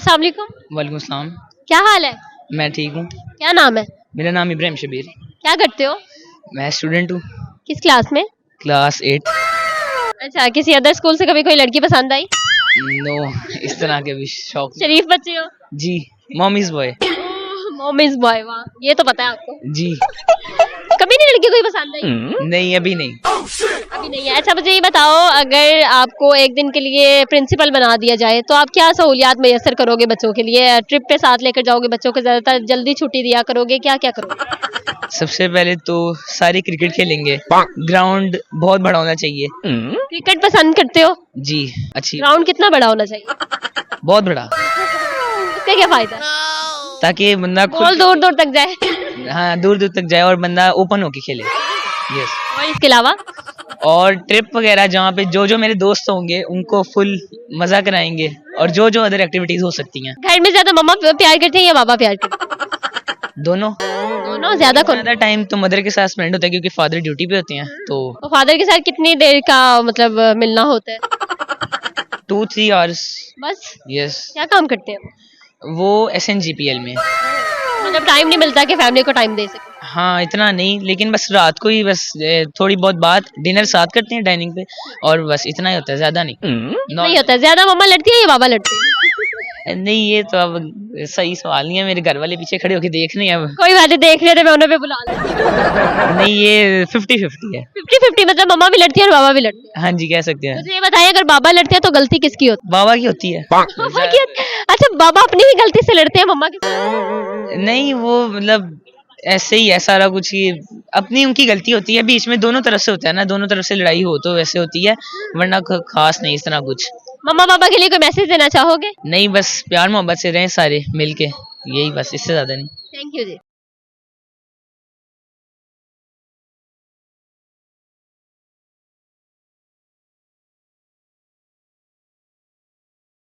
अस्सलाम वालेकुम। वालेकुम सलाम। क्या हाल है? मैं ठीक हूँ। क्या नाम है? मेरा नाम इब्राहिम शबीर। क्या करते हो? मैं स्टूडेंट हूँ। किस क्लास में? क्लास 8। अच्छा, किसी अदर स्कूल से कभी कोई लड़की पसंद आई? नो, इस तरह के भी शौक नहीं। शरीफ बच्चे हो? जी, मॉमीज बॉय। मोमिस बॉय, वाह, ये तो पता है आपको। जी। कभी नहीं लड़की कोई पसंद आई? नहीं, अभी नहीं। अभी नहीं है। अच्छा, मुझे ये बताओ, अगर आपको एक दिन के लिए प्रिंसिपल बना दिया जाए तो आप क्या सहूलियात मैसर करोगे बच्चों के लिए? ट्रिप पे साथ लेकर जाओगे बच्चों को, ज्यादातर जल्दी छुट्टी दिया करोगे, क्या क्या करोगे? सबसे पहले तो सारे क्रिकेट खेलेंगे। ग्राउंड बहुत बड़ा होना चाहिए। क्रिकेट पसंद करते हो? जी, अच्छी, ग्राउंड कितना बड़ा होना चाहिए? बहुत बड़ा, इसका क्या फायदा है? ताकि बंदा बॉल खुद, दूर दूर तक जाए। हाँ, दूर दूर तक जाए और बंदा ओपन होके खेले। यस। और इसके अलावा? और ट्रिप वगैरह जहाँ पे जो जो मेरे दोस्त होंगे उनको फुल मजा कराएंगे, और जो जो अदर एक्टिविटीज हो सकती हैं। घर में ज्यादा मम्मा प्यार करते हैं या पापा प्यार करते हैं? दोनों। दोनों। ज्यादा कौन? ज्यादा टाइम तो मदर के साथ स्पेंड होता है क्योंकि फादर ड्यूटी पे होते हैं। तो फादर के साथ कितनी देर का मतलब मिलना होता है? 2-3 आवर्स। बस? यस। क्या काम करते हैं? वो SNGPL में। मतलब टाइम नहीं मिलता कि फैमिली को टाइम दे सके? हाँ, इतना नहीं, लेकिन बस रात को ही बस थोड़ी बहुत बात, डिनर साथ करते हैं डाइनिंग पे, और बस इतना ही होता है, ज्यादा नहीं। नहीं होता है ज्यादा। मम्मा लड़ती है या बाबा लड़ते हैं? नहीं, ये तो अब सही सवाल नहीं है। मेरे घर वाले पीछे खड़े होके देख रहे हैं अब। कोई बात नहीं, देख लेते, मैं उन्हें भी बुला लेती। नहीं, ये 50-50 है। 50-50 मतलब मम्मा भी लड़ती है और बाबा भी लड़ते हैं? हाँ जी, कह सकते हैं। मुझे ये बताइए, अगर बाबा लड़ते हैं तो गलती किसकी होती है? बाबा की होती है। पापा की अच्छा, बाबा अपनी ही गलती से लड़ते हैं मम्मा के साथ? नहीं, वो मतलब ऐसे ही है सारा कुछ, ही अपनी उनकी गलती होती है, बीच में दोनों तरफ से होता है ना, दोनों तरफ से लड़ाई हो तो वैसे होती है, वरना खास नहीं इस तरह कुछ। मम्मा पापा के लिए कोई मैसेज देना चाहोगे? नहीं, बस प्यार मोहब्बत से रहें सारे मिलके, यही बस, इससे ज्यादा नहीं। Thank you ji.